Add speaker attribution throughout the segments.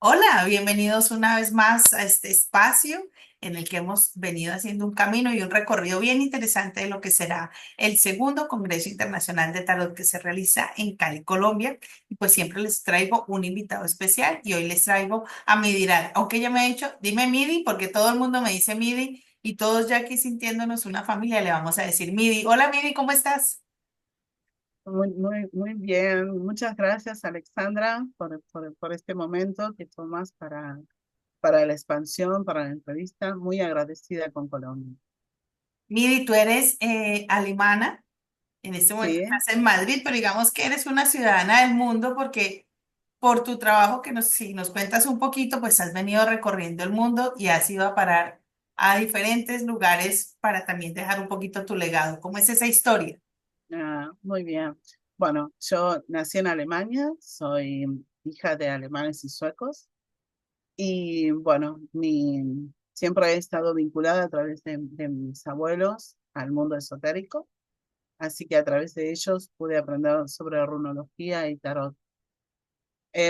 Speaker 1: Hola, bienvenidos una vez más a este espacio en el que hemos venido haciendo un camino y un recorrido bien interesante de lo que será el segundo Congreso Internacional de Tarot que se realiza en Cali, Colombia. Y pues siempre les traigo un invitado especial y hoy les traigo a Midirat. Aunque ella me ha dicho, dime Midi, porque todo el mundo me dice Midi y todos ya aquí sintiéndonos una familia le vamos a decir Midi. Hola Midi, ¿cómo estás?
Speaker 2: Muy bien. Muchas gracias, Alexandra, por este momento que tomas para la expansión, para la entrevista. Muy agradecida con Colombia.
Speaker 1: Midi, tú eres alemana. En este momento
Speaker 2: Sí,
Speaker 1: estás en Madrid, pero digamos que eres una ciudadana del mundo porque por tu trabajo si nos cuentas un poquito, pues has venido recorriendo el mundo y has ido a parar a diferentes lugares para también dejar un poquito tu legado. ¿Cómo es esa historia?
Speaker 2: muy bien. Bueno, yo nací en Alemania, soy hija de alemanes y suecos y bueno, siempre he estado vinculada a través de mis abuelos al mundo esotérico, así que a través de ellos pude aprender sobre runología y tarot.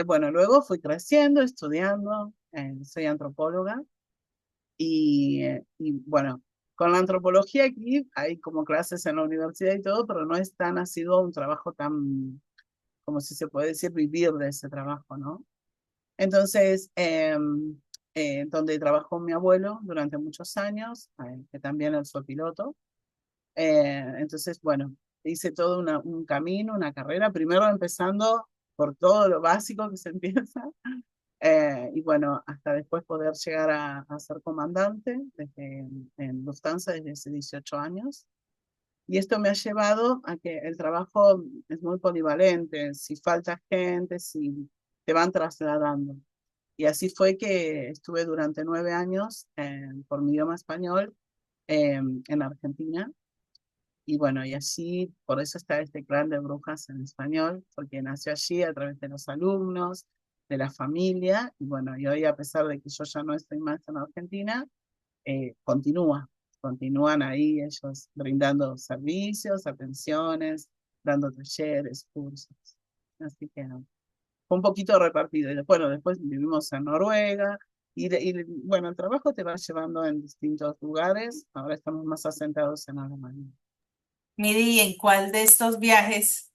Speaker 2: Bueno, luego fui creciendo, estudiando, soy antropóloga y bueno, con la antropología aquí hay como clases en la universidad y todo, pero no es tan, ha sido un trabajo tan, como si se puede decir, vivir de ese trabajo, ¿no? Entonces, donde trabajó mi abuelo durante muchos años, que también él fue piloto, entonces, bueno, hice todo un camino, una carrera, primero empezando por todo lo básico que se empieza, y bueno, hasta después poder llegar a ser comandante en Lufthansa desde hace 18 años. Y esto me ha llevado a que el trabajo es muy polivalente, si falta gente, si te van trasladando. Y así fue que estuve durante 9 años por mi idioma español en Argentina. Y bueno, y así, por eso está este clan de brujas en español, porque nació allí a través de los alumnos, de la familia, y bueno, y hoy a pesar de que yo ya no estoy más en Argentina, continúan ahí ellos brindando servicios, atenciones, dando talleres, cursos. Así que no, fue un poquito repartido. Y después, bueno, después vivimos en Noruega, bueno, el trabajo te va llevando en distintos lugares, ahora estamos más asentados en Alemania.
Speaker 1: Midi, ¿en cuál de estos viajes,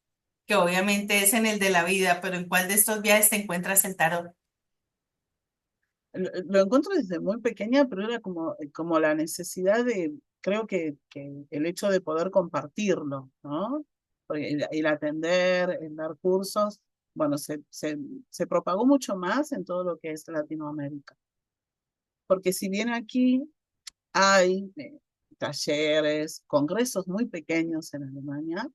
Speaker 1: que obviamente es en el de la vida, pero en cuál de estos viajes te encuentras el tarot?
Speaker 2: Lo encuentro desde muy pequeña, pero era como la necesidad de, creo que el hecho de poder compartirlo, ¿no? Porque el atender, el dar cursos, bueno, se propagó mucho más en todo lo que es Latinoamérica. Porque si bien aquí hay talleres, congresos muy pequeños en Alemania,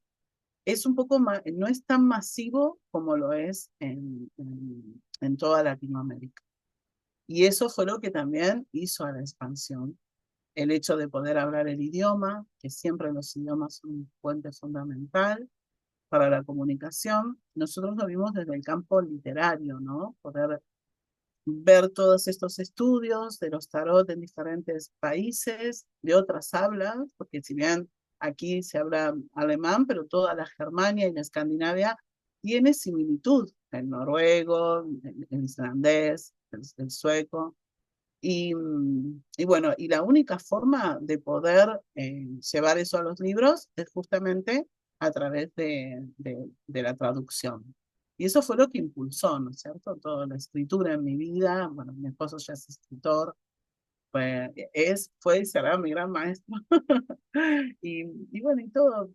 Speaker 2: es un poco más, no es tan masivo como lo es en toda Latinoamérica. Y eso fue lo que también hizo a la expansión. El hecho de poder hablar el idioma, que siempre los idiomas son un puente fundamental para la comunicación. Nosotros lo vimos desde el campo literario, ¿no? Poder ver todos estos estudios de los tarot en diferentes países, de otras hablas, porque si bien aquí se habla alemán, pero toda la Germania y la Escandinavia tiene similitud, el noruego, el islandés, el sueco. Y bueno, y la única forma de poder llevar eso a los libros es justamente a través de la traducción. Y eso fue lo que impulsó, ¿no es cierto? Toda la escritura en mi vida. Bueno, mi esposo ya es escritor, fue y será mi gran maestro. Y bueno, y todo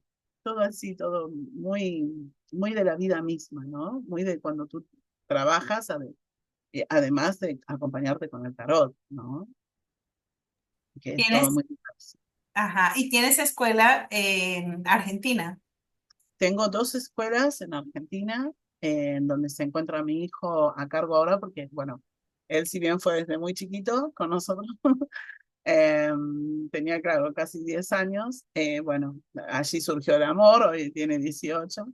Speaker 2: así, todo muy de la vida misma, ¿no? Muy de cuando tú trabajas, además de acompañarte con el tarot, ¿no? Que es todo
Speaker 1: ¿Tienes?
Speaker 2: muy diverso.
Speaker 1: Ajá, ¿y tienes escuela en Argentina?
Speaker 2: Tengo dos escuelas en Argentina, en donde se encuentra mi hijo a cargo ahora, porque, bueno, él si bien fue desde muy chiquito con nosotros, eh, tenía, claro, casi 10 años, bueno, allí surgió el amor, hoy tiene 18,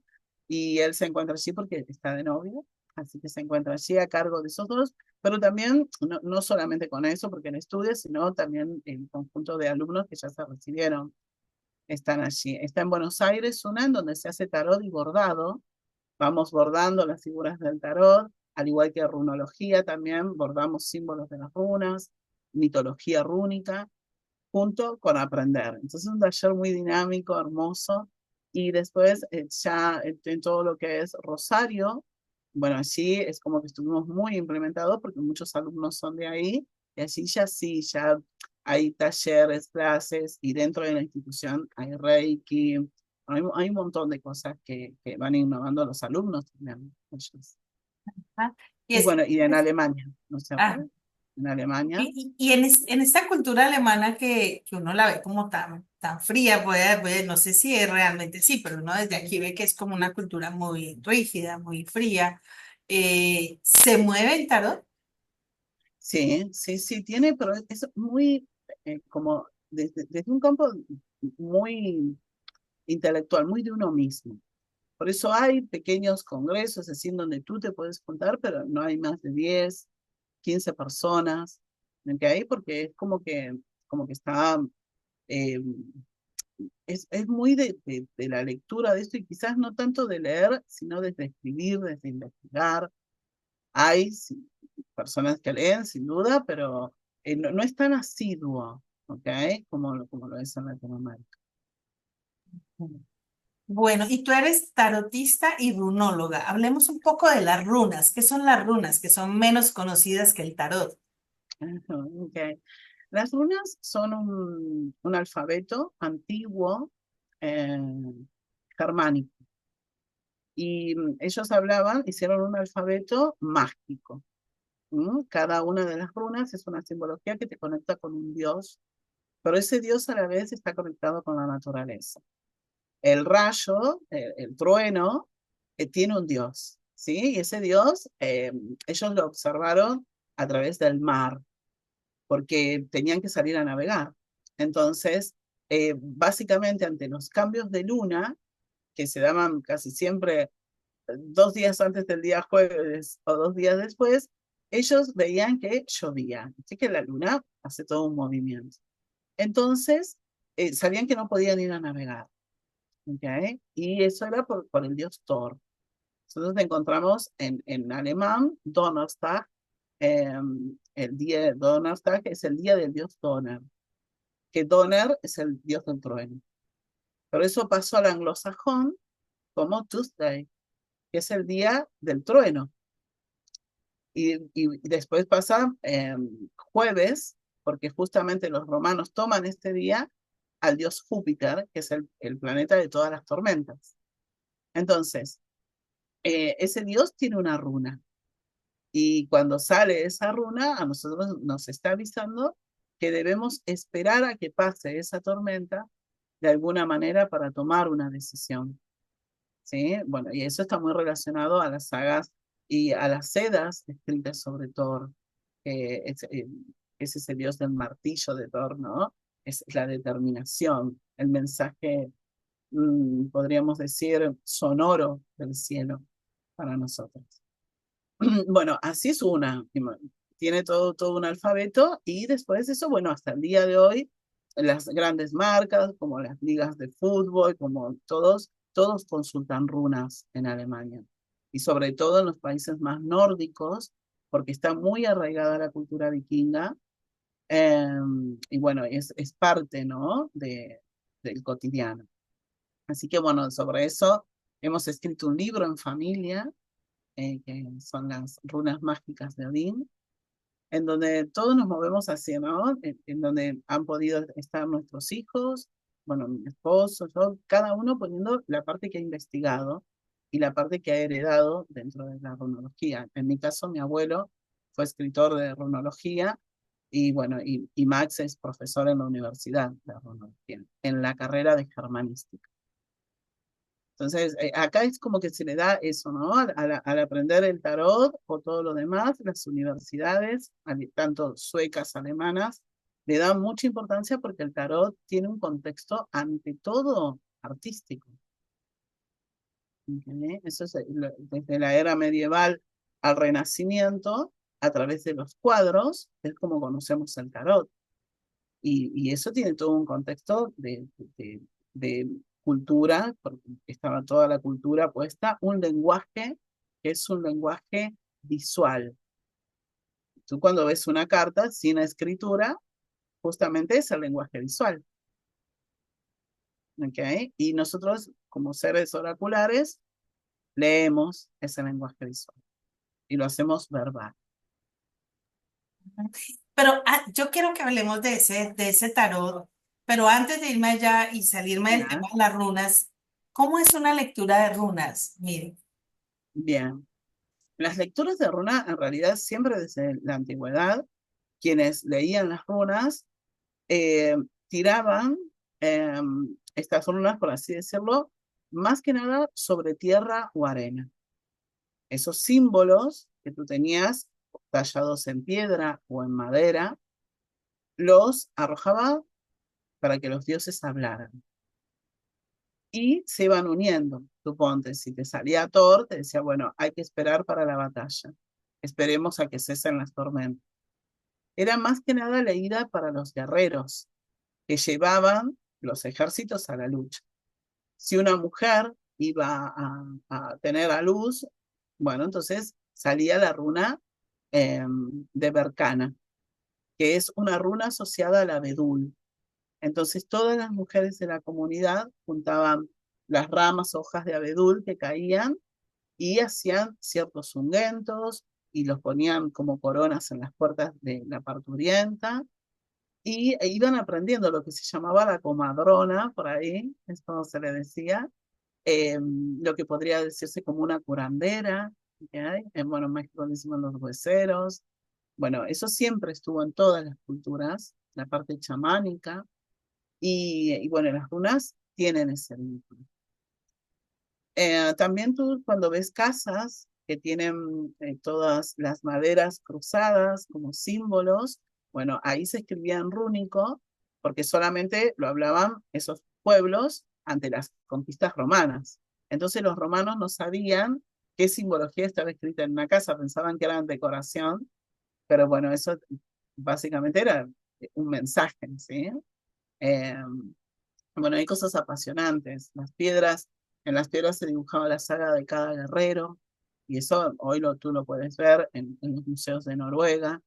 Speaker 2: y él se encuentra allí porque está de novio, así que se encuentra allí a cargo de esos dos, pero también, no solamente con eso, porque él estudia, sino también el conjunto de alumnos que ya se recibieron están allí. Está en Buenos Aires una en donde se hace tarot y bordado. Vamos bordando las figuras del tarot. al igual que runología también, bordamos símbolos de las runas, mitología rúnica, junto con aprender. Entonces, un taller muy dinámico, hermoso. Y después, ya en todo lo que es Rosario, bueno, allí es como que estuvimos muy implementados porque muchos alumnos son de ahí. Y allí ya sí, ya hay talleres, clases, y dentro de la institución hay Reiki. Hay un montón de cosas que van innovando los alumnos también. Ellos.
Speaker 1: Ah, y
Speaker 2: Y
Speaker 1: es,
Speaker 2: bueno, y en Alemania, ¿no es cierto?
Speaker 1: ah,
Speaker 2: En Alemania.
Speaker 1: y en esta cultura alemana que uno la ve como tan fría, no sé si es realmente sí, pero uno desde aquí ve que es como una cultura muy rígida, muy fría. ¿Se mueve el tarot?
Speaker 2: Sí, sí, sí, tiene, pero es muy como desde un campo muy intelectual, muy de uno mismo. Por eso hay pequeños congresos, así en donde tú te puedes juntar, pero no hay más de 10, 15 personas, ¿ok? Porque es como que está, eh, es muy de la lectura de esto y quizás no tanto de leer, sino desde escribir, desde investigar. Hay sí, personas que leen, sin duda, pero no es tan asiduo, ¿ok? Como lo es en Latinoamérica.
Speaker 1: Bueno, y tú eres tarotista y runóloga. Hablemos un poco de las runas. ¿Qué son las runas? Que son menos conocidas que el tarot.
Speaker 2: Ajá, ok. Las runas son un alfabeto antiguo eh, germánico y ellos hicieron un alfabeto mágico. Cada una de las runas es una simbología que te conecta con un dios, pero ese dios a la vez está conectado con la naturaleza. El rayo, el trueno, tiene un dios, ¿sí? Y ese dios, ellos lo observaron a través del mar, porque tenían que salir a navegar. Entonces, básicamente ante los cambios de luna, que se daban casi siempre 2 días antes del día jueves o 2 días después, ellos veían que llovía, así que la luna hace todo un movimiento. Entonces, sabían que no podían ir a navegar, ¿ok? Y eso era por el dios Thor. Nosotros encontramos en alemán Donnerstag, eh, el día de Donnerstag es el día del dios Donner, que Donner es el dios del trueno. Pero eso pasó al anglosajón como Tuesday, que es el día del trueno. Y después pasa jueves, porque justamente los romanos toman este día al dios Júpiter, que es el planeta de todas las tormentas. Entonces, ese dios tiene una runa. Y cuando sale esa runa, a nosotros nos está avisando que debemos esperar a que pase esa tormenta de alguna manera para tomar una decisión. ¿Sí? Bueno, y eso está muy relacionado a las sagas y a las sedas escritas sobre Thor, que es ese dios del martillo de Thor, ¿no? Es la determinación, el mensaje, podríamos decir, sonoro del cielo para nosotros. Bueno, así es una. Tiene todo un alfabeto y después de eso, bueno, hasta el día de hoy, las grandes marcas, como las ligas de fútbol, como todos consultan runas en Alemania. Y sobre todo en los países más nórdicos, porque está muy arraigada la cultura vikinga. eh, y bueno, es parte, ¿no? Del cotidiano. Así que bueno, sobre eso hemos escrito un libro en familia que son las runas mágicas de Odín, en donde todos nos movemos hacia, ¿no? En donde han podido estar nuestros hijos, bueno, mi esposo, yo, cada uno poniendo la parte que ha investigado y la parte que ha heredado dentro de la runología. En mi caso, mi abuelo fue escritor de runología y bueno, y Max es profesor en la universidad de runología, en la carrera de germanística. Entonces, acá es como que se le da eso, ¿no? Al aprender el tarot o todo lo demás, las universidades, tanto suecas, alemanas, le dan mucha importancia porque el tarot tiene un contexto ante todo artístico. ¿Entendés? Eso es desde la era medieval al Renacimiento, a través de los cuadros, es como conocemos el tarot. Y eso tiene todo un contexto de cultura, porque estaba toda la cultura puesta, un lenguaje que es un lenguaje visual. Tú cuando ves una carta sin escritura, justamente es el lenguaje visual. ¿Ok? Y nosotros, como seres oraculares, leemos ese lenguaje visual y lo hacemos verbal.
Speaker 1: Pero yo quiero que hablemos de ese tarot, pero antes de irme allá y salirme del
Speaker 2: Ya,
Speaker 1: tema de las runas, ¿cómo es una lectura de runas? Mire.
Speaker 2: bien. Las lecturas de runa, en realidad, siempre desde la antigüedad, quienes leían las runas eh, tiraban eh, estas runas, por así decirlo, más que nada sobre tierra o arena. Esos símbolos que tú tenías tallados en piedra o en madera, los arrojaba para que los dioses hablaran. Y se iban uniendo. Suponte, si te salía Thor, te decía, bueno, hay que esperar para la batalla. Esperemos a que cesen las tormentas. Era más que nada leída para los guerreros que llevaban los ejércitos a la lucha. Si una mujer iba a tener a luz, bueno, entonces salía la runa de Bercana, que es una runa asociada al abedul. Entonces todas las mujeres de la comunidad juntaban las ramas, hojas de abedul que caían y hacían ciertos ungüentos y los ponían como coronas en las puertas de la parturienta y iban aprendiendo lo que se llamaba la comadrona, por ahí, es como se le decía, lo que podría decirse como una curandera, ¿okay? Bueno, en México decimos los hueseros. Bueno, eso siempre estuvo en todas las culturas, la parte chamánica, y bueno, las runas tienen ese vínculo. También tú cuando ves casas que tienen todas las maderas cruzadas como símbolos, bueno, ahí se escribía en rúnico porque solamente lo hablaban esos pueblos ante las conquistas romanas. Entonces los romanos no sabían qué simbología estaba escrita en una casa, pensaban que eran decoración, pero bueno, eso básicamente era un mensaje, ¿sí? Eh, bueno, hay cosas apasionantes. En las piedras se dibujaba la saga de cada guerrero, y eso hoy tú lo puedes ver en los museos de Noruega,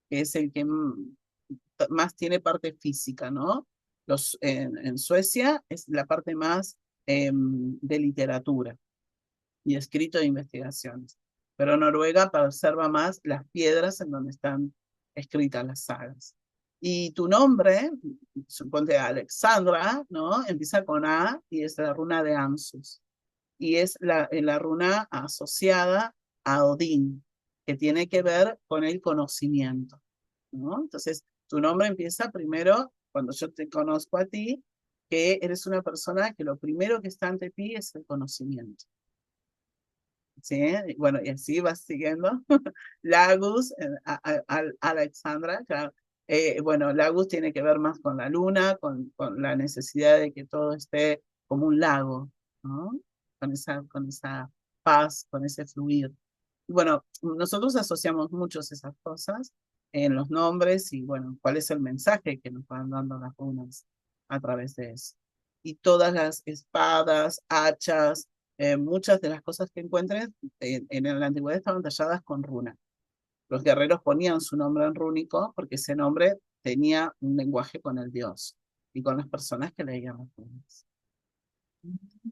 Speaker 2: que es el que más tiene parte física, ¿no? En Suecia es la parte más de literatura y escrito de investigaciones, pero Noruega observa más las piedras en donde están escritas las sagas. Y tu nombre, suponte Alexandra, ¿no? Empieza con A y es la runa de Ansus. Y es la runa asociada a Odín, que tiene que ver con el conocimiento, ¿no? Entonces, tu nombre empieza primero, cuando yo te conozco a ti, que eres una persona que lo primero que está ante ti es el conocimiento. ¿Sí? Y bueno, y así vas siguiendo. Lagus, Alexandra, claro. Bueno, Lagus tiene que ver más con la luna, con la necesidad de que todo esté como un lago, ¿no? Con esa paz, con ese fluir. Y bueno, nosotros asociamos muchos esas cosas en los nombres y bueno, cuál es el mensaje que nos van dando las runas a través de eso. Y todas las espadas, hachas, muchas de las cosas que encuentren en la antigüedad estaban talladas con runa. Los guerreros ponían su nombre en rúnico porque ese nombre tenía un lenguaje con el dios y con las personas que leían las runas.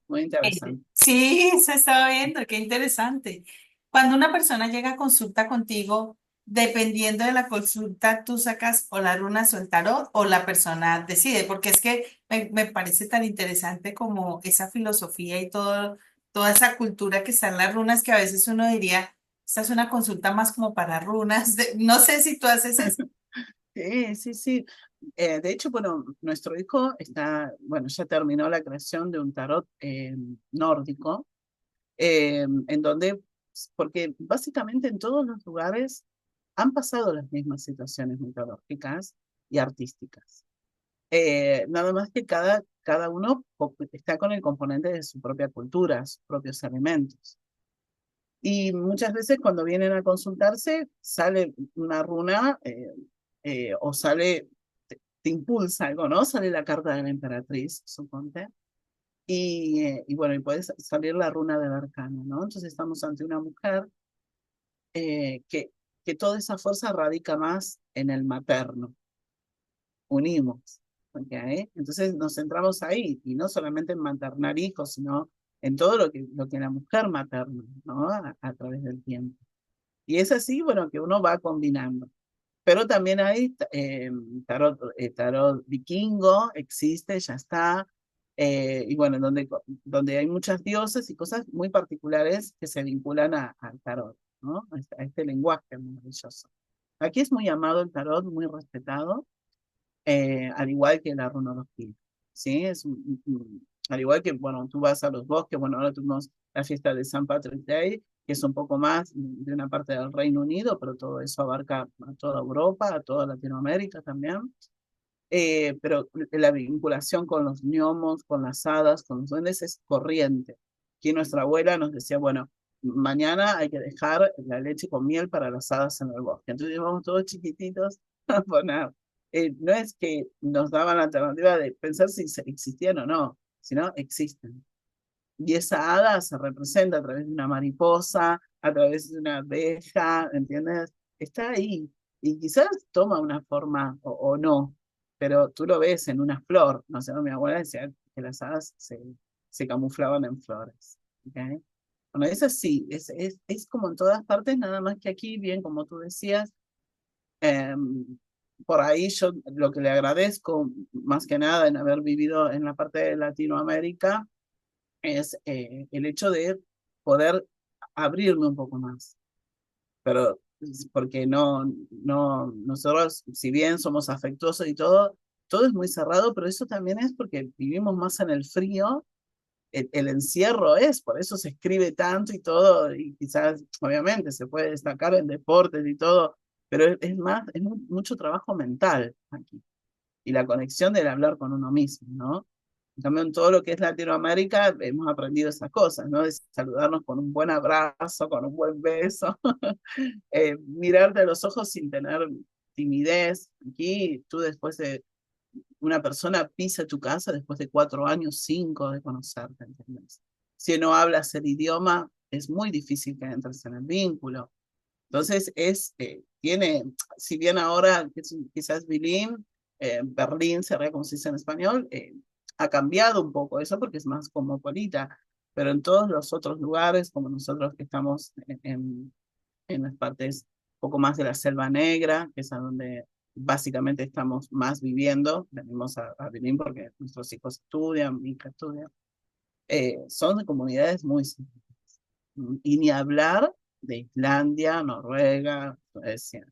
Speaker 2: Muy interesante.
Speaker 1: Sí, se estaba viendo, qué interesante. Cuando una persona llega a consulta contigo, dependiendo de la consulta, tú sacas o las runas o el tarot o la persona decide, porque es que me parece tan interesante como esa filosofía y todo, toda esa cultura que está en las runas que a veces uno diría, esta es una consulta más como para runas. No sé si tú haces eso.
Speaker 2: Sí, sí, sí. De hecho, bueno, nuestro hijo está, bueno, ya terminó la creación de un tarot nórdico, en donde, porque básicamente en todos los lugares han pasado las mismas situaciones mitológicas y artísticas. Nada más que cada uno está con el componente de su propia cultura, sus propios elementos. Y muchas veces cuando vienen a consultarse, sale una runa o sale, te impulsa algo, ¿no? Sale la carta de la emperatriz, suponte. Y bueno, y puede salir la runa de Berkana, ¿no? Entonces estamos ante una mujer que toda esa fuerza radica más en el materno, unimos. ¿Ok? Entonces nos centramos ahí, y no solamente en maternar hijos, sino en todo lo que la mujer materna, ¿no? A través del tiempo. Y es así, bueno, que uno va combinando. Pero también hay tarot vikingo, existe, ya está. Y bueno, donde hay muchas dioses y cosas muy particulares que se vinculan al tarot, ¿no? A este lenguaje maravilloso. Aquí es muy amado el tarot, muy respetado, al igual que la runología. ¿Sí? Al igual que, bueno, tú vas a los bosques, bueno, ahora tuvimos la fiesta de San Patrick's Day, que es un poco más de una parte del Reino Unido, pero todo eso abarca a toda Europa, a toda Latinoamérica también. Pero la vinculación con los gnomos, con las hadas, con los duendes es corriente. Aquí nuestra abuela nos decía, bueno, mañana hay que dejar la leche con miel para las hadas en el bosque. Entonces vamos todos chiquititos a poner. No es que nos daban la alternativa de pensar si existían o no, sino existen. Y esa hada se representa a través de una mariposa, a través de una abeja, ¿entiendes? Está ahí. Y quizás toma una forma o no, pero tú lo ves en una flor. No sé, mi abuela decía que las hadas se camuflaban en flores. ¿Ok? Bueno, es así, es como en todas partes, nada más que aquí, bien como tú decías, eh, por ahí yo lo que le agradezco más que nada en haber vivido en la parte de Latinoamérica es el hecho de poder abrirme un poco más. Pero porque nosotros, si bien somos afectuosos y todo es muy cerrado, pero eso también es porque vivimos más en el frío, el encierro es, por eso se escribe tanto y todo, y quizás, obviamente, se puede destacar en deportes y todo, pero es más, es mucho trabajo mental aquí, y la conexión del hablar con uno mismo, ¿no? En cambio, en todo lo que es Latinoamérica hemos aprendido esas cosas, ¿no? De saludarnos con un buen abrazo, con un buen beso, mirarte a los ojos sin tener timidez. Aquí tú después de una persona pisa tu casa después de 4 años, 5 de conocerte, ¿entendés? Si no hablas el idioma, es muy difícil que entres en el vínculo. Entonces, tiene, si bien ahora quizás bilingüe, Berlín sería como se dice en español, ha cambiado un poco eso porque es más cosmopolita, pero en todos los otros lugares, como nosotros que estamos en las partes un poco más de la Selva Negra, que es a donde básicamente estamos más viviendo, venimos a Berlín porque nuestros hijos estudian, mi hija estudia, son de comunidades muy simples. Y ni hablar de Islandia, Noruega, Suecia.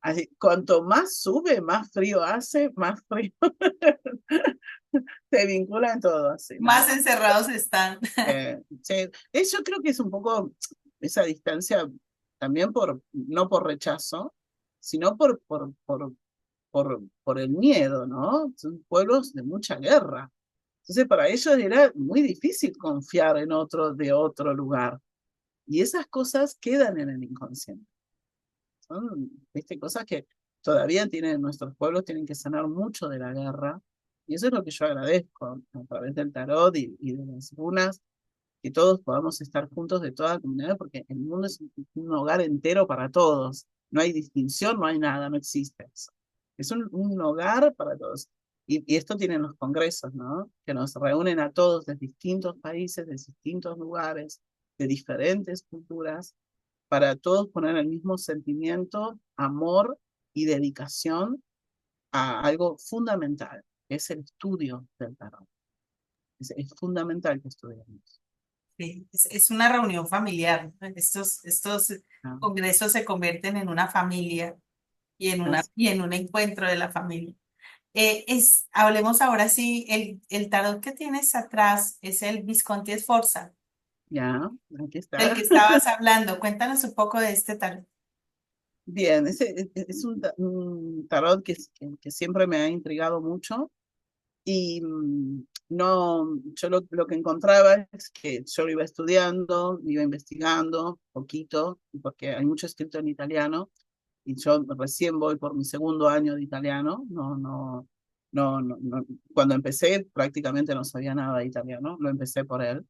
Speaker 2: Así, cuanto más sube, más frío hace, más frío se vincula en todo, así,
Speaker 1: Más
Speaker 2: ¿no?
Speaker 1: encerrados están.
Speaker 2: Sí, yo creo que es un poco esa distancia también no por rechazo, sino por el miedo, ¿no? Son pueblos de mucha guerra. Entonces, para ellos era muy difícil confiar en otro de otro lugar. Y esas cosas quedan en el inconsciente. Son, ¿viste? Cosas que todavía nuestros pueblos tienen que sanar mucho de la guerra. Y eso es lo que yo agradezco a través del tarot y de las runas, que todos podamos estar juntos de toda la comunidad, porque el mundo es un hogar entero para todos. No hay distinción, no hay nada, no existe eso. Es un hogar para todos. Y esto tienen los congresos, ¿no? Que nos reúnen a todos de distintos países, de distintos lugares, de diferentes culturas, para todos poner el mismo sentimiento, amor y dedicación a algo fundamental, que es el estudio del tarot. Es fundamental que estudiemos.
Speaker 1: Sí, es una reunión familiar, ¿no? Estos
Speaker 2: ¿No?
Speaker 1: congresos se convierten en una familia y y en un encuentro de la familia. Hablemos ahora sí, el tarot que tienes atrás es el Visconti Sforza,
Speaker 2: Ya, aquí
Speaker 1: del
Speaker 2: está.
Speaker 1: que estabas hablando. Cuéntanos un poco de este tarot.
Speaker 2: Bien, es un tarot que siempre me ha intrigado mucho y no, yo lo que encontraba es que yo lo iba estudiando, iba investigando poquito, porque hay mucho escrito en italiano y yo recién voy por mi segundo año de italiano, cuando empecé prácticamente no sabía nada de italiano, lo empecé por él.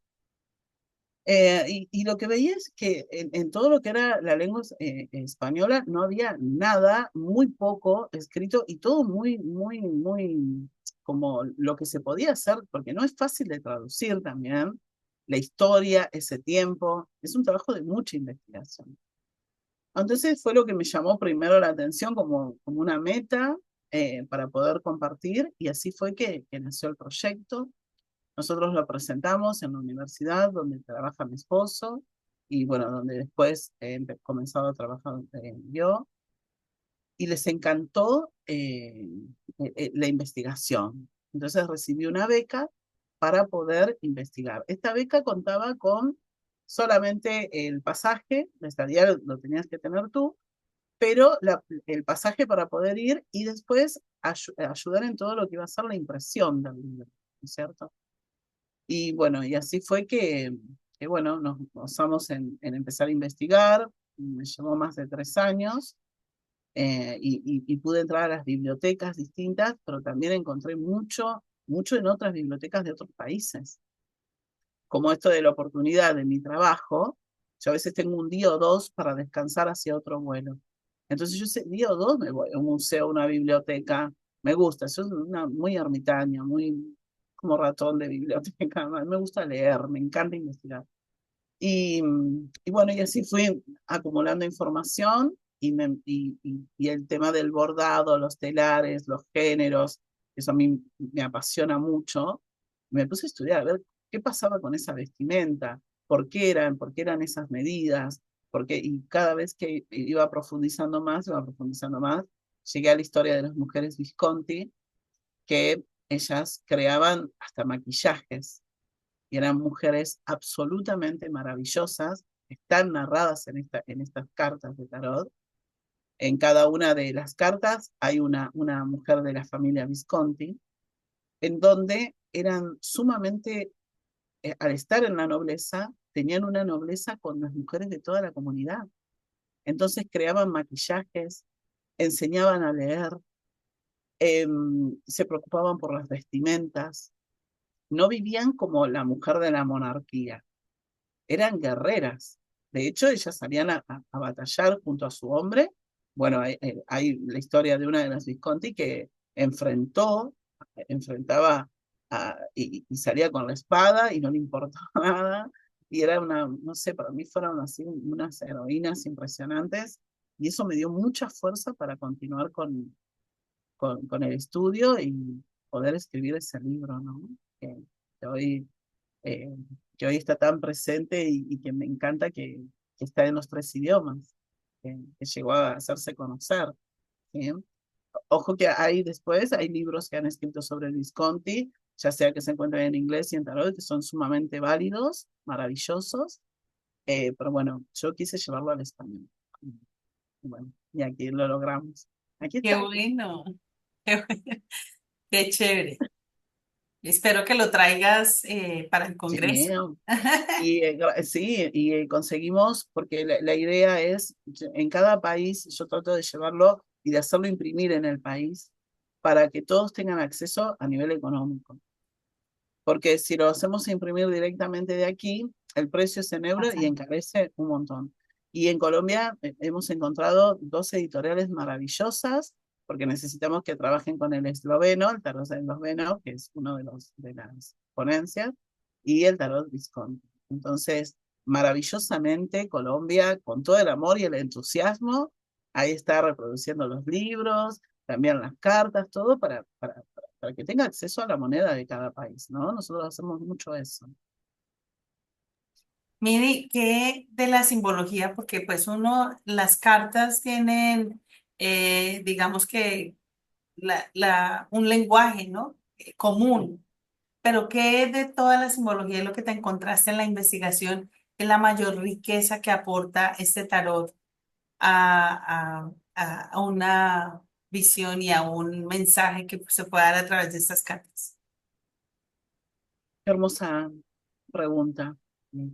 Speaker 2: Y lo que veía es que en todo lo que era la lengua española no había nada, muy poco escrito y todo muy, muy, muy como lo que se podía hacer, porque no es fácil de traducir también, la historia, ese tiempo, es un trabajo de mucha investigación. Entonces fue lo que me llamó primero la atención como una meta para poder compartir y así fue que nació el proyecto. Nosotros lo presentamos en la universidad donde trabaja mi esposo y bueno, donde después he comenzado a trabajar yo y les encantó la investigación. Entonces recibí una beca para poder investigar. Esta beca contaba con solamente el pasaje, la estadía lo tenías que tener tú, pero el pasaje para poder ir y después ayudar en todo lo que iba a ser la impresión del libro, ¿no es cierto? Y bueno, y así fue que bueno, nos basamos en empezar a investigar, me llevó más de 3 años, y pude entrar a las bibliotecas distintas, pero también encontré mucho, mucho en otras bibliotecas de otros países, como esto de la oportunidad de mi trabajo. Yo a veces tengo un día o dos para descansar hacia otro vuelo. Entonces yo ese día o dos me voy a un museo, a una biblioteca, me gusta, soy una, muy ermitaña, muy como ratón de biblioteca, me gusta leer, me encanta investigar. Y bueno, y así fui acumulando información y el tema del bordado, los telares, los géneros, eso a mí me apasiona mucho. Me puse a estudiar a ver qué pasaba con esa vestimenta, por qué eran esas medidas, y cada vez que iba profundizando más, llegué a la historia de las mujeres Visconti, que ellas creaban hasta maquillajes y eran mujeres absolutamente maravillosas, están narradas en estas cartas de tarot. En cada una de las cartas hay una mujer de la familia Visconti, en donde eran sumamente, al estar en la nobleza, tenían una nobleza con las mujeres de toda la comunidad. Entonces creaban maquillajes, enseñaban a leer, se preocupaban por las vestimentas, no vivían como la mujer de la monarquía, eran guerreras. De hecho, ellas salían a batallar junto a su hombre. Bueno, hay la historia de una de las Visconti que enfrentaba y salía con la espada y no le importaba nada. Y era una, no sé, para mí fueron así unas heroínas impresionantes. Y eso me dio mucha fuerza para continuar con el estudio y poder escribir ese libro, ¿no? Que hoy eh, que hoy está tan presente y que me encanta que está en los 3 idiomas, que llegó a hacerse conocer. ¿Sí? Ojo que hay libros que han escrito sobre el Visconti, ya sea que se encuentren en inglés y en tarot, que son sumamente válidos, maravillosos, pero bueno, yo quise llevarlo al español. Y bueno, y aquí lo logramos. Aquí
Speaker 1: Qué
Speaker 2: está.
Speaker 1: bueno, qué, qué chévere. Espero que lo traigas para el
Speaker 2: Sí,
Speaker 1: Congreso.
Speaker 2: sí, y conseguimos, porque la idea es, en cada país, yo trato de llevarlo y de hacerlo imprimir en el país para que todos tengan acceso a nivel económico. Porque si lo hacemos imprimir directamente de aquí, el precio es en euro y
Speaker 1: Pasa.
Speaker 2: encarece un montón. Y en Colombia hemos encontrado 2 editoriales maravillosas, porque necesitamos que trabajen con el esloveno, el tarot esloveno, que es uno de las ponencias, y el tarot Visconti. Entonces, maravillosamente, Colombia, con todo el amor y el entusiasmo, ahí está reproduciendo los libros, también las cartas, todo para que tenga acceso a la moneda de cada país, ¿no? Nosotros hacemos mucho eso.
Speaker 1: Mire, que de la simbología, porque pues las cartas tienen, digamos que un lenguaje, ¿no? Común, pero ¿qué de toda la simbología es lo que te encontraste en la investigación es la mayor riqueza que aporta este tarot a una visión y a un mensaje que se puede dar a través de estas cartas?
Speaker 2: Qué hermosa pregunta,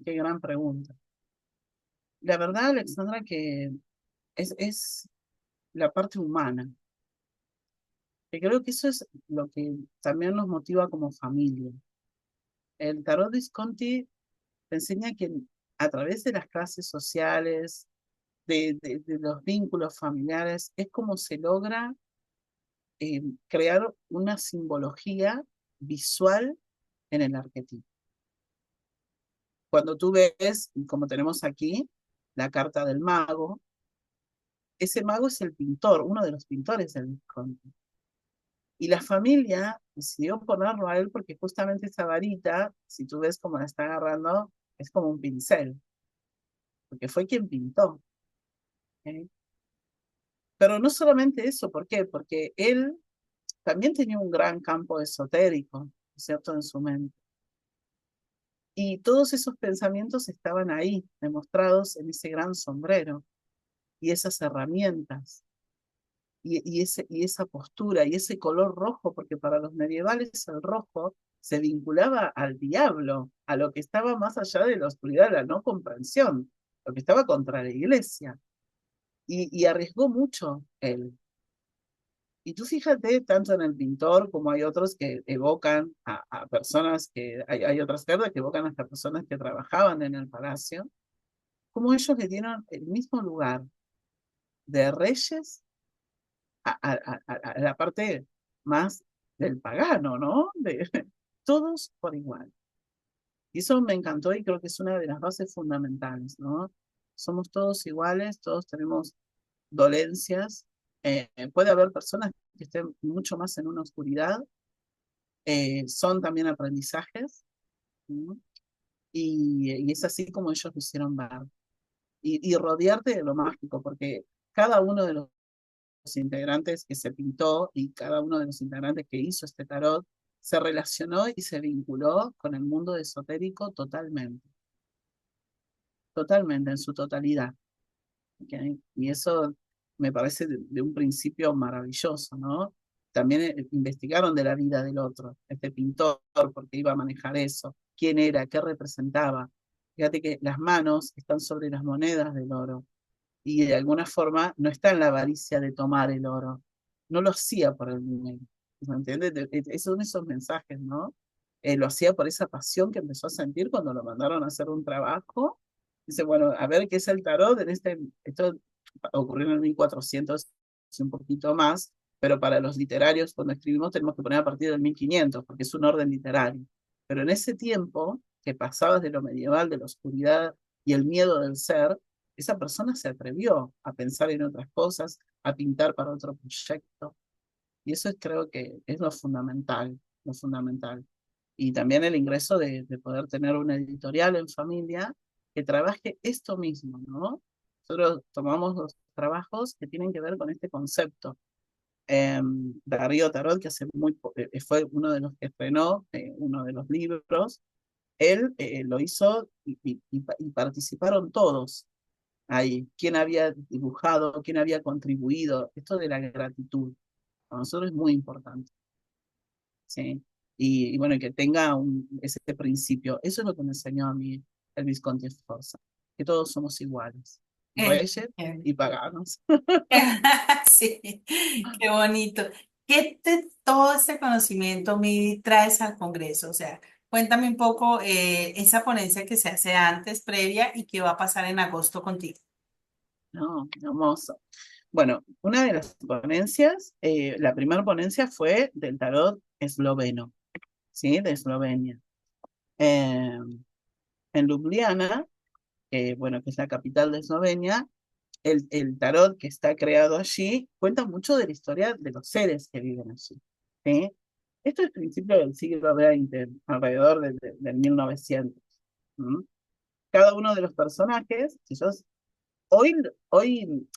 Speaker 2: qué gran pregunta. La verdad, Alexandra, que es la parte humana, que creo que eso es lo que también nos motiva como familia. El tarot Visconti te enseña que a través de las clases sociales, de los vínculos familiares, es como se logra crear una simbología visual en el arquetipo. Cuando tú ves, como tenemos aquí, la carta del mago, ese mago es el pintor, uno de los pintores del Visconti. Y la familia decidió ponerlo a él porque justamente esa varita, si tú ves cómo la está agarrando, es como un pincel, porque fue quien pintó. ¿Ok? Pero no solamente eso, ¿por qué? Porque él también tenía un gran campo esotérico, ¿cierto? En su mente. Y todos esos pensamientos estaban ahí, demostrados en ese gran sombrero y esas herramientas y esa postura y ese color rojo, porque para los medievales el rojo se vinculaba al diablo, a lo que estaba más allá de la oscuridad, de la no comprensión, lo que estaba contra la iglesia. Y arriesgó mucho él. Y tú fíjate, tanto en el pintor como hay otros que evocan a personas hay otras cartas que evocan hasta personas que trabajaban en el palacio, como ellos le dieron el mismo lugar de reyes a la parte más del pagano, ¿no? Todos por igual. Y eso me encantó y creo que es una de las bases fundamentales, ¿no? Somos todos iguales, todos tenemos dolencias. Puede haber personas que estén mucho más en una oscuridad, son también aprendizajes, ¿no? Y es así como ellos lo hicieron ver. Y rodearte de lo mágico, porque cada uno de los integrantes que se pintó y cada uno de los integrantes que hizo este tarot se relacionó y se vinculó con el mundo esotérico totalmente, totalmente, en su totalidad. ¿Okay? Y eso me parece de un principio maravilloso, ¿no? También investigaron de la vida del otro, este pintor, porque iba a manejar eso, quién era, qué representaba. Fíjate que las manos están sobre las monedas del oro y de alguna forma no está en la avaricia de tomar el oro, no lo hacía por el dinero, ¿me entiendes? Esos son esos mensajes, ¿no? Lo hacía por esa pasión que empezó a sentir cuando lo mandaron a hacer un trabajo. Dice, bueno, a ver qué es el tarot, esto ocurrió en el 1400 y un poquito más, pero para los literarios cuando escribimos tenemos que poner a partir del 1500 porque es un orden literario. Pero en ese tiempo, que pasabas de lo medieval, de la oscuridad y el miedo del ser, esa persona se atrevió a pensar en otras cosas, a pintar para otro proyecto. Y eso creo que es lo fundamental, lo fundamental. Y también el ingreso de poder tener una editorial en familia que trabaje esto mismo, ¿no? Nosotros tomamos los trabajos que tienen que ver con este concepto. Darío Tarot, que fue uno de los que estrenó uno de los libros, él lo hizo y participaron todos ahí, quién había dibujado, quién había contribuido, esto de la gratitud, para nosotros es muy importante, ¿sí? Y bueno, que tenga ese principio, eso es lo que me enseñó a mí el Visconti Sforza, que todos somos iguales, reyes
Speaker 1: Eh,
Speaker 2: y paganos.
Speaker 1: Sí, qué bonito. Todo este conocimiento, Midi, traes al Congreso? O sea, cuéntame un poco esa ponencia que se hace antes, previa, y qué va a pasar en agosto contigo.
Speaker 2: No, hermoso. Bueno, una de las ponencias, la primera ponencia fue del tarot esloveno, ¿sí? De Eslovenia. Eh, en Ljubljana, bueno, que es la capital de Eslovenia, el tarot que está creado allí cuenta mucho de la historia de los seres que viven allí, ¿sí? Esto es principio del siglo XX, alrededor del 1900. ¿Mm? Cada uno de los personajes, si sos, hoy, hoy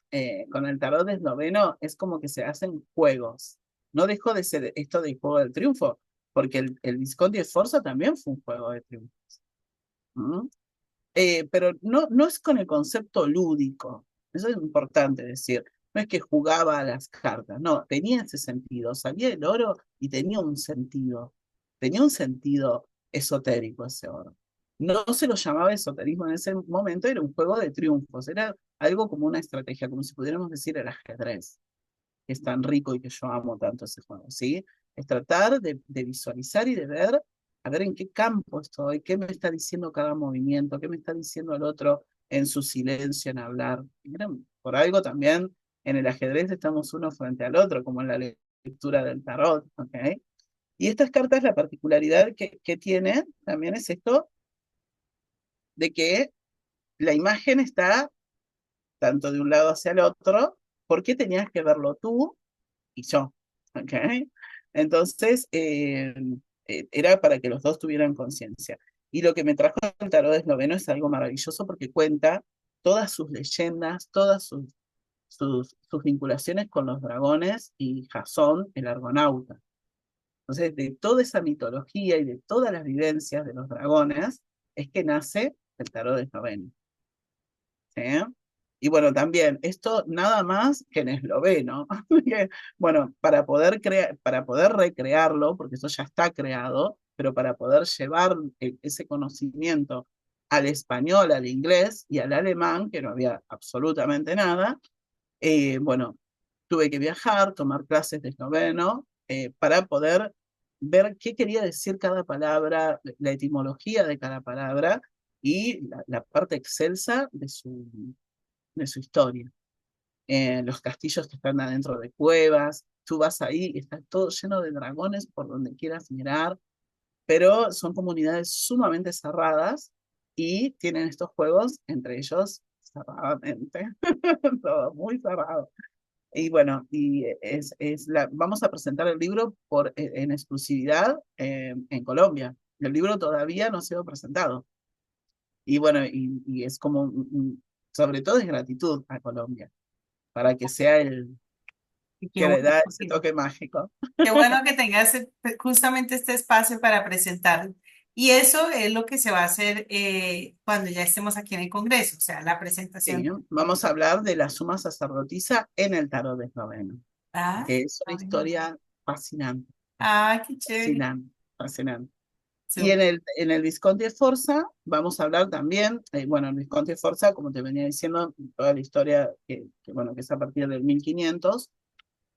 Speaker 2: con el tarot esloveno es como que se hacen juegos. No dejó de ser esto del juego del triunfo, porque el Visconti Sforza también fue un juego de triunfo. ¿Mm? Pero no es con el concepto lúdico, eso es importante decir, no es que jugaba a las cartas, no, tenía ese sentido, salía el oro y tenía un sentido esotérico ese oro. No se lo llamaba esoterismo en ese momento, era un juego de triunfos, era algo como una estrategia, como si pudiéramos decir el ajedrez, que es tan rico y que yo amo tanto ese juego, ¿sí? Es tratar de visualizar y de ver a ver en qué campo estoy, qué me está diciendo cada movimiento, qué me está diciendo el otro en su silencio, en hablar. Miren, por algo también en el ajedrez estamos uno frente al otro, como en la lectura del tarot, ¿ok? Y estas cartas, la particularidad que tienen también es esto de que la imagen está tanto de un lado hacia el otro, ¿por qué tenías que verlo tú y yo? ¿Ok? Entonces, era para que los dos tuvieran conciencia. Y lo que me trajo el tarot esloveno es algo maravilloso porque cuenta todas sus leyendas, todas sus vinculaciones con los dragones y Jasón, el argonauta. Entonces, de toda esa mitología y de todas las vivencias de los dragones, es que nace el tarot esloveno. ¿Sí? Y bueno, también, esto nada más que en esloveno. Bueno, para poder recrearlo, porque eso ya está creado, pero para poder llevar ese conocimiento al español, al inglés y al alemán, que no había absolutamente nada, bueno, tuve que viajar, tomar clases de esloveno, para poder ver qué quería decir cada palabra, la etimología de cada palabra y la parte excelsa de su historia. Los castillos que están adentro de cuevas, tú vas ahí y está todo lleno de dragones por donde quieras mirar, pero son comunidades sumamente cerradas y tienen estos juegos entre ellos cerradamente, todo muy cerrado. Y bueno, vamos a presentar el libro en exclusividad en Colombia. El libro todavía no ha sido presentado. Y bueno, y es como, sobre todo es gratitud a Colombia, para que sea el
Speaker 1: Y qué
Speaker 2: que le
Speaker 1: bueno,
Speaker 2: da ese toque mágico.
Speaker 1: qué bueno que tengas justamente este espacio para presentarlo. Y eso es lo que se va a hacer cuando ya estemos aquí en el Congreso, o sea, la
Speaker 2: Sí,
Speaker 1: presentación.
Speaker 2: vamos a hablar de la suma sacerdotisa en el tarot esloveno,
Speaker 1: Ah,
Speaker 2: que es una
Speaker 1: ay,
Speaker 2: historia fascinante,
Speaker 1: ah, qué chévere.
Speaker 2: fascinante, fascinante. Y
Speaker 1: Súper.
Speaker 2: en el Visconti Sforza vamos a hablar también, bueno, el Visconti Sforza, como te venía diciendo, toda la historia bueno, que es a partir del 1500,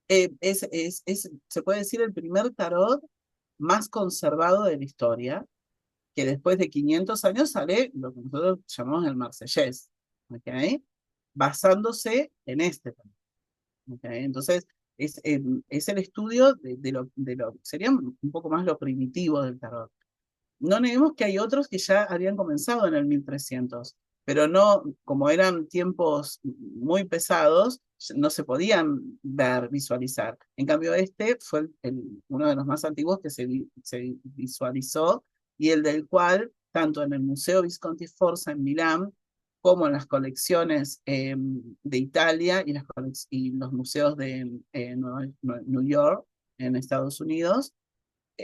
Speaker 2: se puede decir el primer tarot más conservado de la historia, que después de 500 años sale lo que nosotros llamamos el Marsellés, ¿ok? Basándose en este tarot, ¿ok? Entonces, es el estudio sería un poco más lo primitivo del tarot. No neguemos que hay otros que ya habían comenzado en el 1300, pero no, como eran tiempos muy pesados, no se podían ver, visualizar. En cambio, este fue uno de los más antiguos que se visualizó y el del cual, tanto en el Museo Visconti Sforza en Milán, como en las colecciones de Italia y los museos de New York, en Estados Unidos,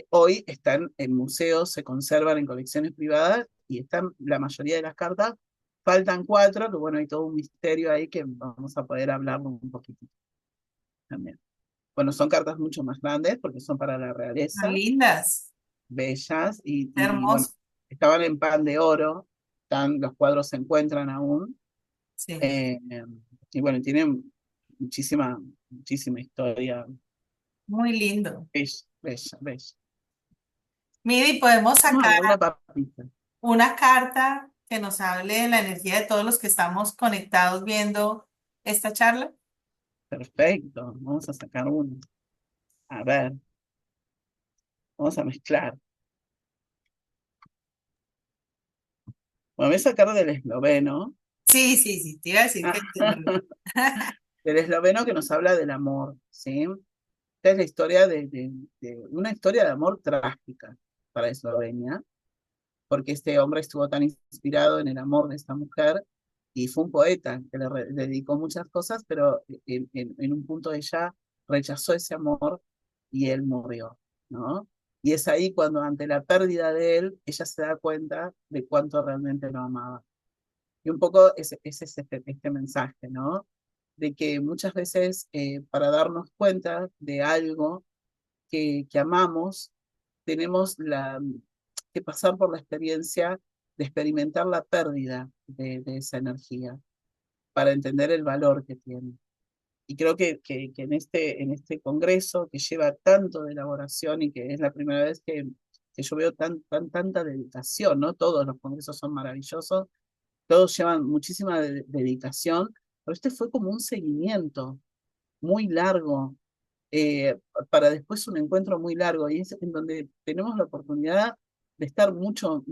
Speaker 2: hoy están en museos, se conservan en colecciones privadas y están la mayoría de las cartas. Faltan cuatro, que bueno, hay todo un misterio ahí que vamos a poder hablar un poquitito también. Bueno, son cartas mucho más grandes porque son para la
Speaker 1: Tan
Speaker 2: realeza,
Speaker 1: lindas,
Speaker 2: bellas, bueno,
Speaker 1: hermosas.
Speaker 2: estaban en pan de oro, los cuadros se encuentran aún,
Speaker 1: Sí,
Speaker 2: eh, y bueno, tienen muchísima historia,
Speaker 1: muy lindo.
Speaker 2: bella, bella, bella.
Speaker 1: Mire, y podemos
Speaker 2: Vamos a
Speaker 1: sacar
Speaker 2: ver la papita.
Speaker 1: una carta que nos hable de la energía de todos los que estamos conectados viendo esta charla.
Speaker 2: Perfecto, vamos a sacar uno. A ver, vamos a mezclar. Bueno, voy a sacar del esloveno,
Speaker 1: Sí, sí, sí, te iba a decir que entiendo.
Speaker 2: del esloveno que nos habla del amor, ¿sí? Esta es la historia de una historia de amor trágica para Eslovenia, porque este hombre estuvo tan inspirado en el amor de esta mujer y fue un poeta que le dedicó muchas cosas, pero en un punto ella rechazó ese amor y él murió, ¿no? Y es ahí cuando ante la pérdida de él, ella se da cuenta de cuánto realmente lo amaba. Y un poco ese es este mensaje, ¿no? De que muchas veces para darnos cuenta de algo que amamos, tenemos que pasar por la experiencia de experimentar la pérdida de esa energía para entender el valor que tiene. Y creo que en este congreso que lleva tanto de elaboración y que es la primera vez que yo veo tanta dedicación, ¿no? Todos los congresos son maravillosos, todos llevan muchísima dedicación, pero este fue como un seguimiento muy largo, eh, para después un encuentro muy largo, y es en donde tenemos la oportunidad de estar mucho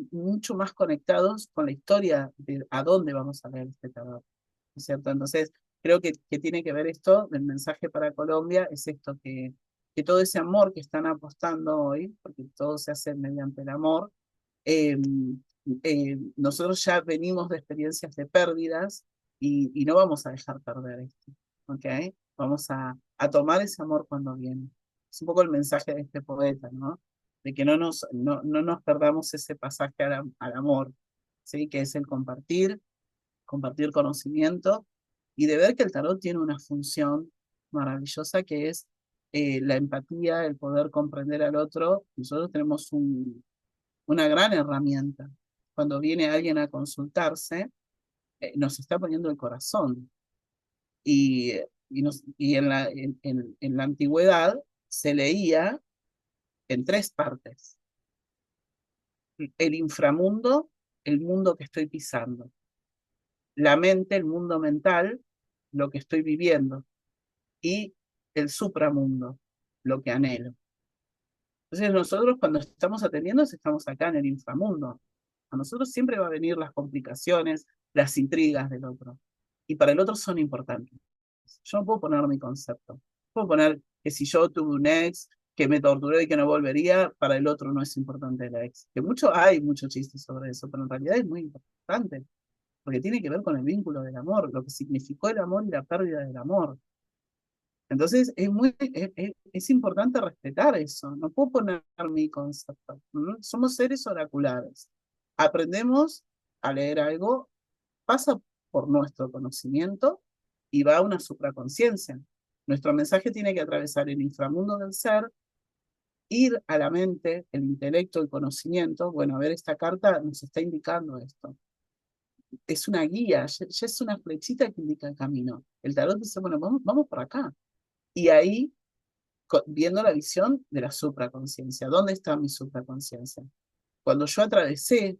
Speaker 2: más conectados con la historia de a dónde vamos a leer este tarot, ¿no es cierto? Entonces, creo que tiene que ver esto, del mensaje para Colombia, es esto, que todo ese amor que están apostando hoy, porque todo se hace mediante el amor, eh, nosotros ya venimos de experiencias de pérdidas y no vamos a dejar perder esto, ¿ok? Vamos a tomar ese amor cuando viene. Es un poco el mensaje de este poeta, ¿no? De que no nos perdamos ese pasaje al amor, ¿sí? Que es el compartir conocimiento y de ver que el tarot tiene una función maravillosa que es la empatía, el poder comprender al otro. Nosotros tenemos una gran herramienta. Cuando viene alguien a consultarse, nos está poniendo el corazón. Y, y en la antigüedad se leía en tres partes. El inframundo, el mundo que estoy pisando. La mente, el mundo mental, lo que estoy viviendo. Y el supramundo, lo que anhelo. Entonces nosotros cuando estamos atendiendo estamos acá en el inframundo. A nosotros siempre va a venir las complicaciones, las intrigas del otro. Y para el otro son importantes. Yo no puedo poner mi concepto. Puedo poner que si yo tuve un ex que me torturó y que no volvería, para el otro no es importante el ex. Que hay muchos chistes sobre eso, pero en realidad es muy importante, porque tiene que ver con el vínculo del amor, lo que significó el amor y la pérdida del amor. Entonces es importante respetar eso, no puedo poner mi concepto. ¿No? Somos seres oraculares. Aprendemos a leer algo, pasa por nuestro conocimiento y va a una supraconciencia. Nuestro mensaje tiene que atravesar el inframundo del ser, ir a la mente, el intelecto, el conocimiento. Bueno, a ver, esta carta nos está indicando esto. Es una guía, ya es una flechita que indica el camino. El tarot dice, bueno, vamos por acá. Y ahí viendo la visión de la supraconciencia. ¿Dónde está mi supraconciencia? Cuando yo atravesé,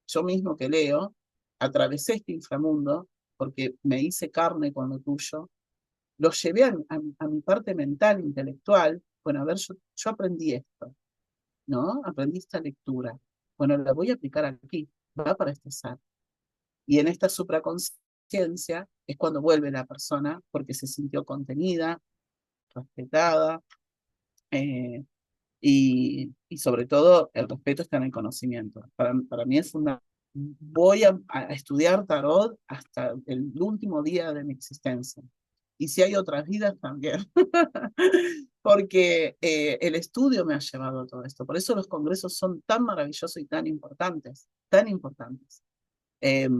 Speaker 2: yo mismo que leo, atravesé este inframundo, porque me hice carne con lo tuyo, lo llevé a mi parte mental, intelectual. Bueno, a ver, yo aprendí esto, ¿no? Aprendí esta lectura. Bueno, la voy a aplicar aquí, va para este ser. Y en esta supraconciencia es cuando vuelve la persona porque se sintió contenida, respetada, eh, y sobre todo el respeto está en el conocimiento. Para mí es fundamental. Voy a estudiar tarot hasta el último día de mi existencia. Y si hay otras vidas también, porque el estudio me ha llevado a todo esto. Por eso los congresos son tan maravillosos y tan importantes, tan importantes. Eh,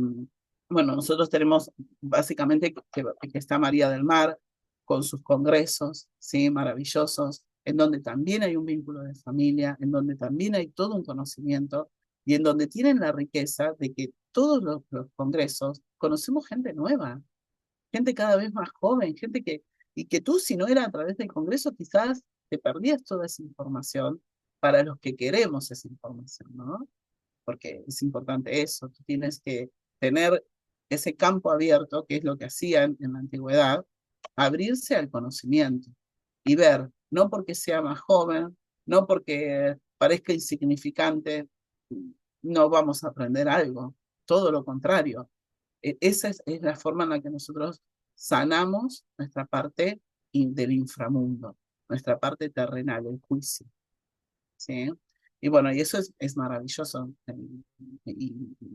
Speaker 2: bueno, nosotros tenemos básicamente que está María del Mar con sus congresos, ¿sí? Maravillosos, en donde también hay un vínculo de familia, en donde también hay todo un conocimiento y en donde tienen la riqueza de que todos los congresos conocemos gente nueva, gente cada vez más joven, y que tú si no era a través del congreso quizás te perdías toda esa información para los que queremos esa información, ¿no? Porque es importante eso, tú tienes que tener ese campo abierto, que es lo que hacían en la antigüedad, abrirse al conocimiento y ver, no porque sea más joven, no porque parezca insignificante, no vamos a aprender algo, todo lo contrario. Esa es la forma en la que nosotros sanamos nuestra parte del inframundo, nuestra parte terrenal, el juicio. ¿Sí? Y bueno, y eso es maravilloso.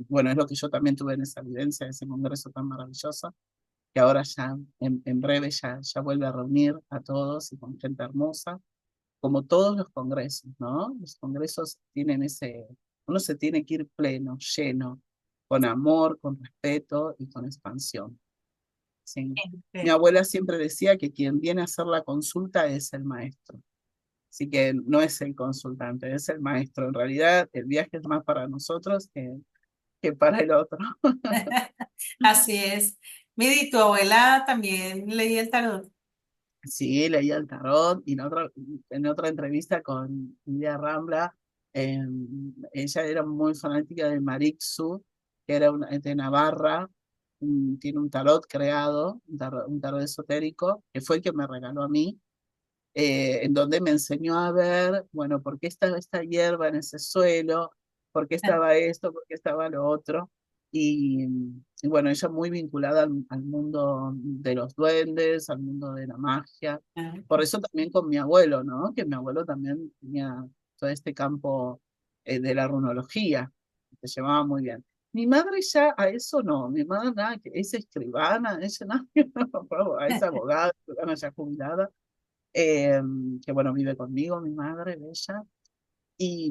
Speaker 2: Bueno, es lo que yo también tuve en esa vivencia, ese congreso tan maravilloso, que ahora ya en breve ya vuelve a reunir a todos y con gente hermosa, como todos los congresos, ¿no? Los congresos tienen uno se tiene que ir pleno, lleno, con amor, con respeto y con expansión. ¿Sí? Mi abuela siempre decía que quien viene a hacer la consulta es el maestro. Así que no es el consultante, es el maestro. En realidad, el viaje es más para nosotros que para el otro.
Speaker 1: Así es. Miri, tu abuela también leía el tarot.
Speaker 2: Sí, leía el tarot y en otra entrevista con Lidia Rambla Eh, Ella era muy fanática de Marixu, que era de Navarra, tiene un tarot creado, un tarot esotérico, que fue el que me regaló a mí, en donde me enseñó a ver, bueno, por qué estaba esta hierba en ese suelo, por qué estaba esto, por qué estaba lo otro. Y bueno, ella muy vinculada al mundo de los duendes, al mundo de la magia.
Speaker 1: Ah,
Speaker 2: Por eso también con mi abuelo, ¿no? Que mi abuelo también tenía todo este campo de la runología, que se llevaba muy bien. Mi madre ya a eso no, mi madre nada, que es escribana, ella nada, es abogada, escribana ya jubilada, eh, que bueno, vive conmigo, mi madre, Bella, y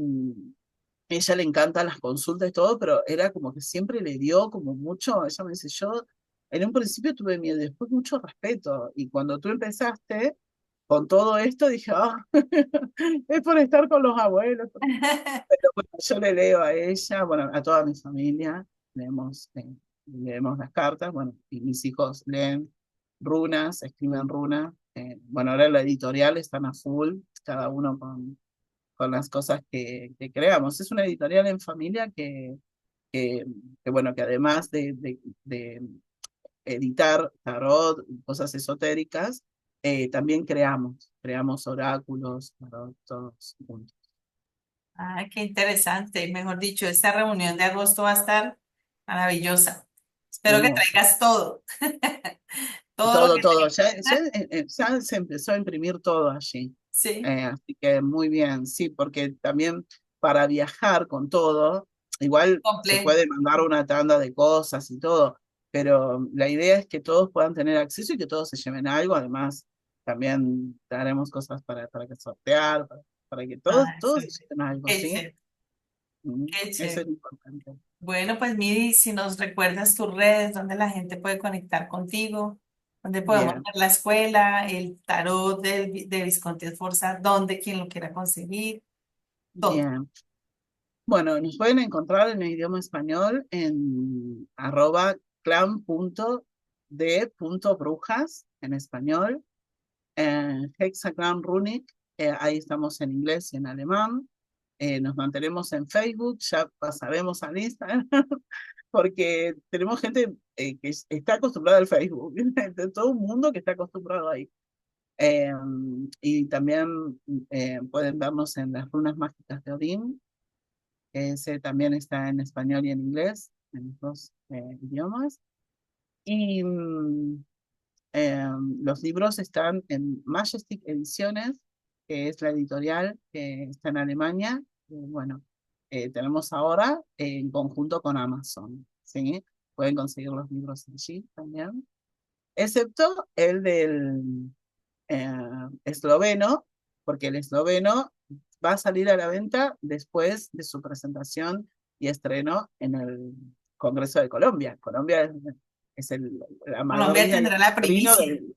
Speaker 2: ella le encantan las consultas y todo, pero era como que siempre le dio como mucho, ella me dice, yo en un principio tuve miedo, después mucho respeto, y cuando tú empezaste con todo esto, dije, ah, es por estar con los abuelos. Pero bueno, yo le leo a ella, bueno, a toda mi familia, leemos las cartas, bueno, y mis hijos leen runas, escriben runas. Bueno, ahora la editorial están a full, cada uno con las cosas que creamos. Es una editorial en familia que, bueno, que además de editar tarot, cosas esotéricas, también creamos oráculos, tarot, todos juntos.
Speaker 1: ah, qué interesante. Mejor dicho, esta reunión de agosto va a estar maravillosa. Espero que
Speaker 2: Hermoso.
Speaker 1: traigas todo, todo lo
Speaker 2: Todo,
Speaker 1: que
Speaker 2: todo.
Speaker 1: tengas.
Speaker 2: Ya se empezó a imprimir todo allí.
Speaker 1: Sí,
Speaker 2: Así que muy bien, sí, porque también para viajar con todo, igual se
Speaker 1: complejo.
Speaker 2: puede mandar una tanda de cosas y todo, pero la idea es que todos puedan tener acceso y que todos se lleven algo. Además, también daremos cosas para que sortear, para que todos,
Speaker 1: Ah,
Speaker 2: todos se lleven algo,
Speaker 1: qué
Speaker 2: ¿sí?
Speaker 1: chévere, qué
Speaker 2: Eso
Speaker 1: chévere.
Speaker 2: es importante.
Speaker 1: Bueno, pues Miri, si nos recuerdas tus redes, donde la gente puede conectar contigo, donde podemos
Speaker 2: Bien,
Speaker 1: ver la escuela, el tarot de Visconti Sforza, donde quien lo quiera conseguir, todo.
Speaker 2: bien. Bueno, nos pueden encontrar en el idioma español en @clan.de.brujas en español, en Hexagram Runic, ahí estamos en inglés y en alemán. Nos mantenemos en Facebook, ya pasaremos al Instagram, porque tenemos gente está acostumbrada al Facebook, de todo un mundo que está acostumbrado ahí. Eh, y también pueden vernos en las runas mágicas de Odín. Ese también está en español y en inglés, en los dos idiomas. Y los libros están en Majestic Ediciones, que es la editorial que está en Alemania. Bueno, tenemos ahora en conjunto con Amazon, ¿sí? Pueden conseguir los libros allí también, excepto el del eh, esloveno, porque el esloveno va a salir a la venta después de su presentación y estreno en el Congreso de Colombia. Colombia es la
Speaker 1: Colombia
Speaker 2: madrina y el
Speaker 1: tendrá la
Speaker 2: padrino
Speaker 1: primicia.
Speaker 2: del...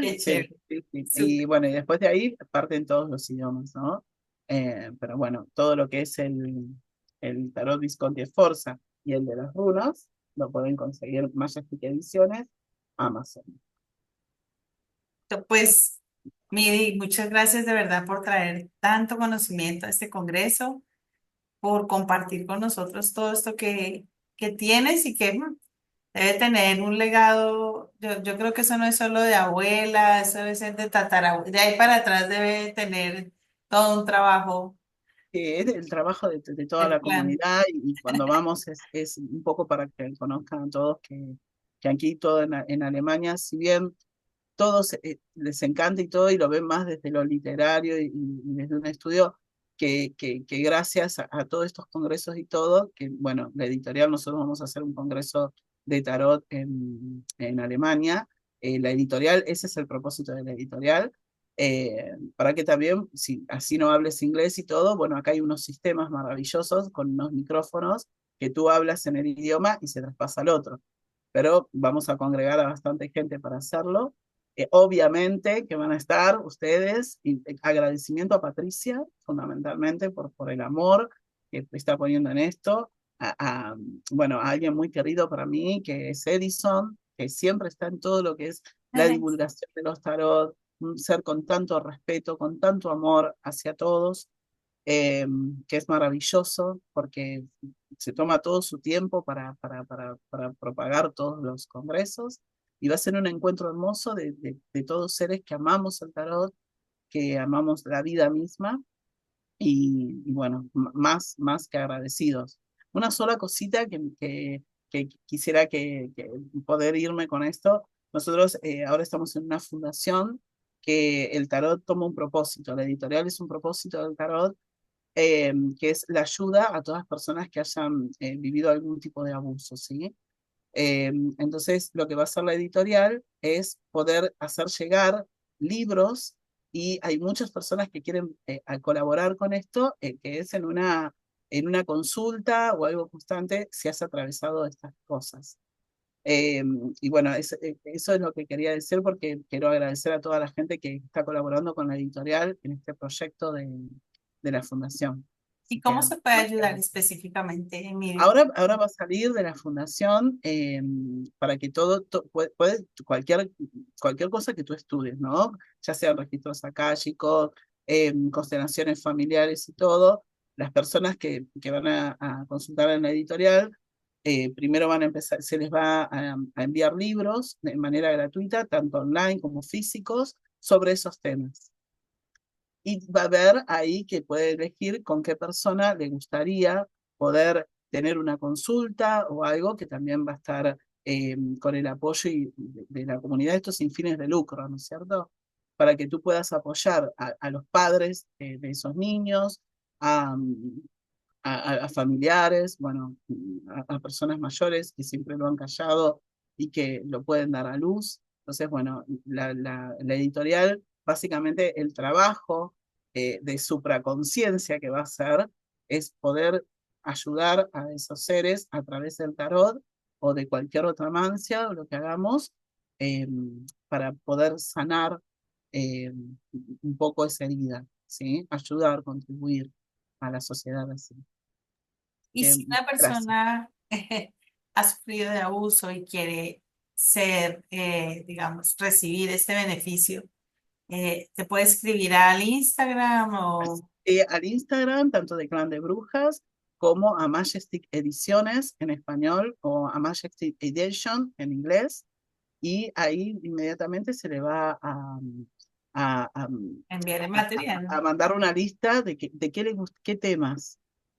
Speaker 1: Qué
Speaker 2: Sí,
Speaker 1: chévere.
Speaker 2: sí, sí. Y
Speaker 1: Súper.
Speaker 2: bueno, y después de ahí parten todos los idiomas, ¿no? Pero bueno, todo lo que es el tarot Visconti Sforza y el de las runas, lo pueden conseguir en Majestic Ediciones, Amazon.
Speaker 1: Pues, Miri, muchas gracias de verdad por traer tanto conocimiento a este congreso, por compartir con nosotros todo esto que tienes y que debe tener un legado. Yo creo que eso no es solo de abuela, eso debe ser de tatarabuela. De ahí para atrás debe tener todo un trabajo
Speaker 2: Que es el trabajo de toda
Speaker 1: del
Speaker 2: la
Speaker 1: plan.
Speaker 2: comunidad y cuando vamos es un poco para que conozcan a todos que aquí todo en Alemania, si bien todos les encanta y todo y lo ven más desde lo literario y desde un estudio que gracias a todos estos congresos y todo, que bueno, la editorial, nosotros vamos a hacer un congreso de tarot en Alemania. La editorial, ese es el propósito de la editorial, para que también, si así no hables inglés y todo, bueno, acá hay unos sistemas maravillosos con unos micrófonos que tú hablas en el idioma y se traspasa al otro. Pero vamos a congregar a bastante gente para hacerlo. Obviamente que van a estar ustedes, y agradecimiento a Patricia, fundamentalmente, por el amor que está poniendo en esto, a, bueno, a alguien muy querido para mí, que es Edison, que siempre está en todo lo que es la divulgación de los tarot, un ser con tanto respeto, con tanto amor hacia todos, eh, que es maravilloso porque se toma todo su tiempo para propagar todos los congresos y va a ser un encuentro hermoso de todos seres que amamos el tarot, que amamos la vida misma y bueno, más que agradecidos. Una sola cosita que quisiera que poder irme con esto. Nosotros ahora estamos en una fundación que el tarot toma un propósito, la editorial es un propósito del tarot, que es la ayuda a todas las personas que hayan vivido algún tipo de abuso, ¿sí? Entonces, lo que va a hacer la editorial es poder hacer llegar libros y hay muchas personas que quieren a colaborar con esto, que es en una consulta o algo constante si has atravesado estas cosas. Eh, y bueno, eso es lo que quería decir porque quiero agradecer a toda la gente que está colaborando con la editorial en este proyecto de la fundación.
Speaker 1: ¿Y
Speaker 2: Así que,
Speaker 1: cómo se puede
Speaker 2: más que
Speaker 1: ayudar
Speaker 2: agradecer.
Speaker 1: específicamente, Miri?
Speaker 2: Ahora va a salir de la fundación para que cualquier cosa que tú estudies, ¿no? Ya sean registros akáshicos, constelaciones familiares y todo, las personas que van a consultar en la editorial, primero van a empezar, se les va a enviar libros de manera gratuita, tanto online como físicos, sobre esos temas y va a ver ahí que puede elegir con qué persona le gustaría poder tener una consulta o algo que también va a estar con el apoyo de la comunidad, esto sin fines de lucro, ¿no es cierto? Para que tú puedas apoyar a los padres de esos niños, a, a familiares, bueno, a personas mayores que siempre lo han callado y que lo pueden dar a luz. Entonces, bueno, la editorial, básicamente el trabajo de supraconciencia que va a hacer es poder ayudar a esos seres a través del tarot o de cualquier otra mancia o lo que hagamos eh, para poder sanar un poco esa herida, ¿sí? Ayudar, contribuir a la sociedad así.
Speaker 1: Y si una
Speaker 2: Gracias.
Speaker 1: persona ha sufrido de abuso y quiere ser, digamos, recibir este beneficio, te puede escribir al Instagram o
Speaker 2: Al Instagram, tanto de Clan de Brujas como a Majestic Ediciones en español o a Majestic Edition en inglés. Y ahí inmediatamente se le va a, a,
Speaker 1: enviar el material.
Speaker 2: a mandar una lista de qué temas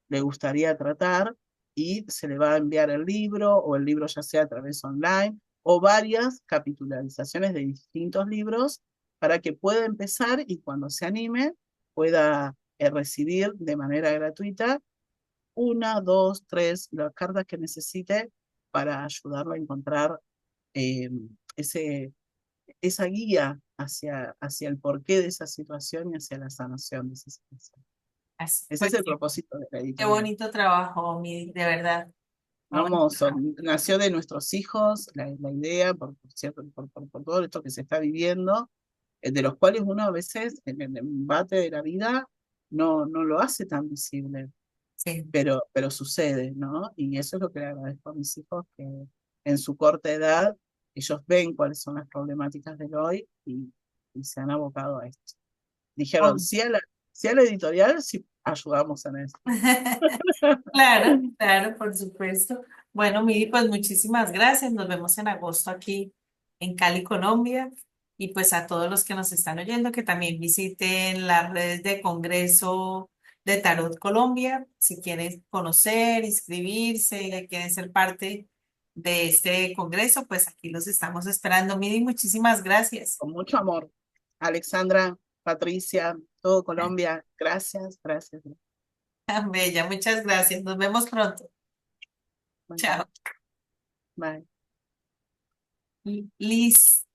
Speaker 2: le gustaría tratar y se le va a enviar el libro o el libro ya sea a través online o varias capitularizaciones de distintos libros para que pueda empezar y cuando se anime pueda recibir de manera gratuita una, dos, tres, las cartas que necesite para ayudarlo a encontrar eh, ese, esa guía hacia el porqué de esa situación y hacia la sanación de esa situación. Ese
Speaker 1: Pues
Speaker 2: es el
Speaker 1: sí,
Speaker 2: propósito de la
Speaker 1: qué
Speaker 2: editorial.
Speaker 1: bonito trabajo, Miri, de verdad. Muy bonito
Speaker 2: Hermoso.
Speaker 1: trabajo.
Speaker 2: Nació de nuestros hijos la idea, por cierto, por todo esto que se está viviendo, de los cuales uno a veces en el embate de la vida no lo hace tan visible,
Speaker 1: Sí.
Speaker 2: pero sucede, ¿no? Y eso es lo que le agradezco a mis hijos, que en su corta edad ellos ven cuáles son las problemáticas del hoy y se han abocado a esto. Dijeron, sí a la editorial, sí ayudamos en eso.
Speaker 1: Claro, claro, por supuesto. Bueno, Miri, pues muchísimas gracias. Nos vemos en agosto aquí en Cali, Colombia. Y pues a todos los que nos están oyendo, que también visiten las redes de Congreso de Tarot Colombia. Si quieren conocer, inscribirse, quieren ser parte de este congreso, pues aquí los estamos esperando. Miri, muchísimas gracias.
Speaker 2: Con mucho amor. Alexandra, Patricia, todo Colombia, gracias, gracias.
Speaker 1: Bella, muchas gracias. Nos vemos pronto.
Speaker 2: Bye.
Speaker 1: Chao.
Speaker 2: Bye.
Speaker 1: Listo.